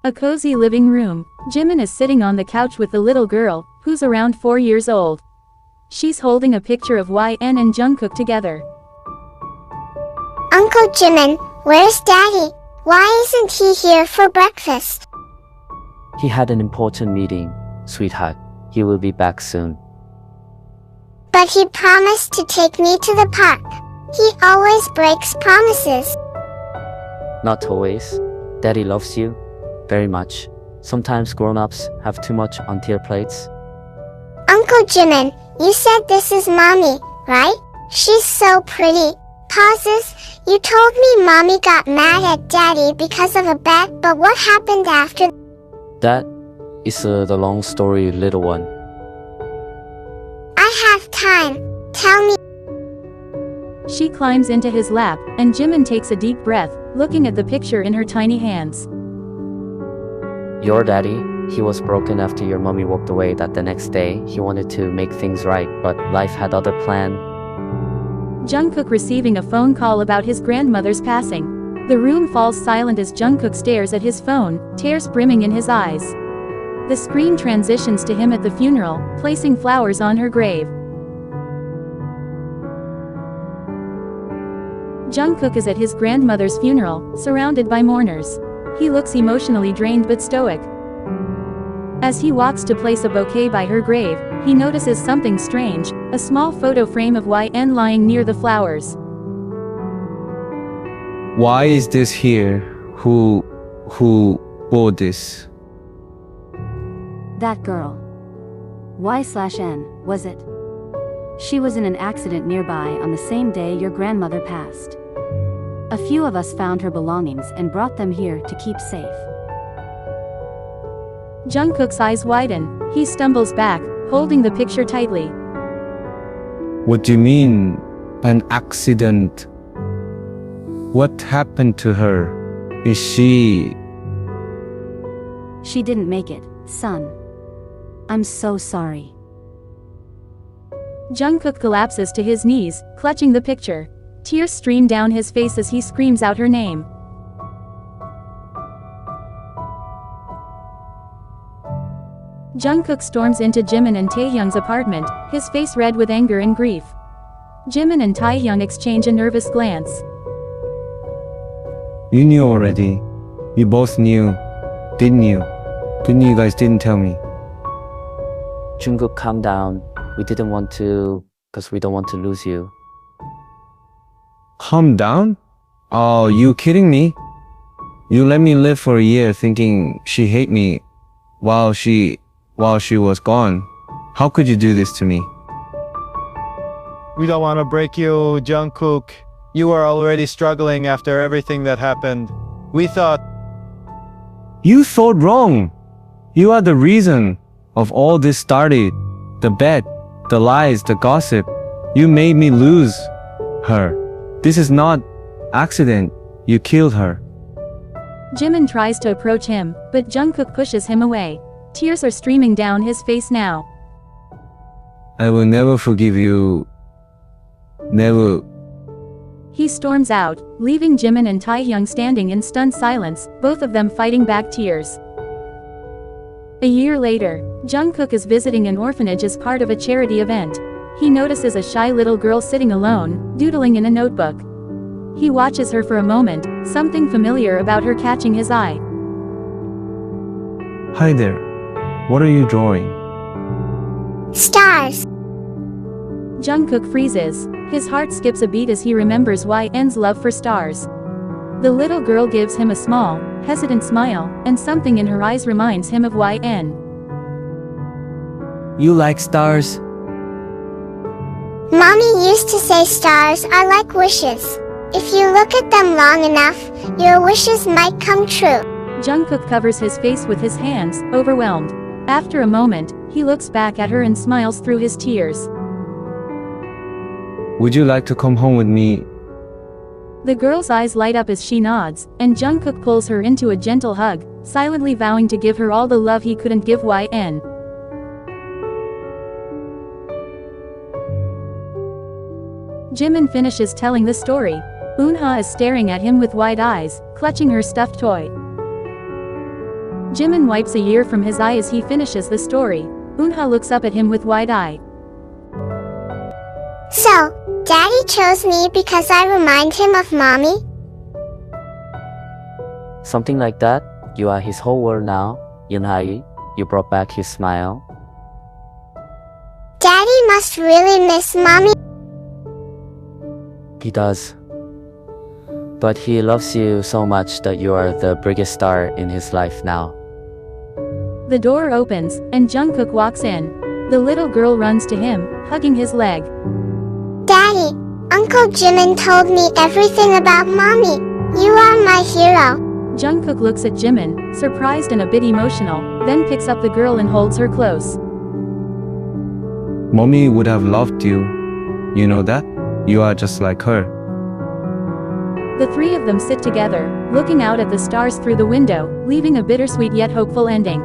A cozy living room. Jimin is sitting on the couch with the little girl, who's around 4 years old. She's holding a picture of YN and Jungkook together. Uncle Jimin, where's Daddy? Why isn't he here for breakfast? He had an important meeting, sweetheart. He will be back soon. But he promised to take me to the park. He always breaks promises. Not always. Daddy loves you very much. Sometimes grown-ups have too much on their plates. Uncle Jimin, you said this is Mommy, right? She's so pretty. Pauses. You told me Mommy got mad at Daddy because of a bet, but what happened after? That is the long story, little one. I have time. Tell me. She climbs into his lap, and Jimin takes a deep breath, looking at the picture in her tiny hands. Your daddy, he was broken after your mommy walked away. That the next day, he wanted to make things right, but life had other plans. Jungkook receiving a phone call about his grandmother's passing. The room falls silent as Jungkook stares at his phone, tears brimming in his eyes. The screen transitions to him at the funeral, placing flowers on her grave. Jungkook is at his grandmother's funeral, surrounded by mourners. He looks emotionally drained but stoic. As he walks to place a bouquet by her grave, he notices something strange, a small photo frame of YN lying near the flowers. Why is this here? Who bought this? That girl. Y/N, was it? She was in an accident nearby on the same day your grandmother passed. A few of us found her belongings and brought them here to keep safe. Jungkook's eyes widen. He stumbles back, holding the picture tightly. What do you mean, an accident? What happened to her? Is she... She didn't make it, son. I'm so sorry. Jungkook collapses to his knees, clutching the picture. Tears stream down his face as he screams out her name. Jungkook storms into Jimin and Taehyung's apartment, his face red with anger and grief. Jimin and Taehyung exchange a nervous glance. You knew already. You both knew, didn't you? Good you guys didn't tell me. Jungkook, calm down. We didn't want to, because we don't want to lose you. Calm down? Oh, you kidding me? You let me live for a year thinking she hate me while she was gone. How could you do this to me? We don't want to break you, Jungkook. You are already struggling after everything that happened. We thought... You thought wrong. You are the reason of all this started. The bet, the lies, the gossip. You made me lose her. This is not accident. You killed her. Jimin tries to approach him, but Jungkook pushes him away. Tears are streaming down his face now. I will never forgive you. Never. He storms out, leaving Jimin and Taehyung standing in stunned silence, both of them fighting back tears. A year later, Jungkook is visiting an orphanage as part of a charity event. He notices a shy little girl sitting alone, doodling in a notebook. He watches her for a moment, something familiar about her catching his eye. Hi there. What are you drawing? Stars. Jungkook freezes. His heart skips a beat as he remembers YN's love for stars. The little girl gives him a small, hesitant smile, and something in her eyes reminds him of YN. You like stars? Mommy used to say stars are like wishes. If you look at them long enough, your wishes might come true. Jungkook covers his face with his hands, overwhelmed. After a moment, he looks back at her and smiles through his tears. Would you like to come home with me? The girl's eyes light up as she nods, and Jungkook pulls her into a gentle hug, silently vowing to give her all the love he couldn't give. YN. Jimin finishes telling the story. Eunha is staring at him with wide eyes, clutching her stuffed toy. Jimin wipes a tear from his eye as he finishes the story. Eunha looks up at him with wide eye. So, Daddy chose me because I remind him of Mommy? Something like that. You are his whole world now. Eunha, you brought back his smile. Daddy must really miss Mommy. He does. But he loves you so much that you are the biggest star in his life now. The door opens, and Jungkook walks in. The little girl runs to him, hugging his leg. Daddy, Uncle Jimin told me everything about Mommy. You are my hero. Jungkook looks at Jimin, surprised and a bit emotional, then picks up the girl and holds her close. Mommy would have loved you. You know that? You are just like her. The three of them sit together, looking out at the stars through the window, leaving a bittersweet yet hopeful ending.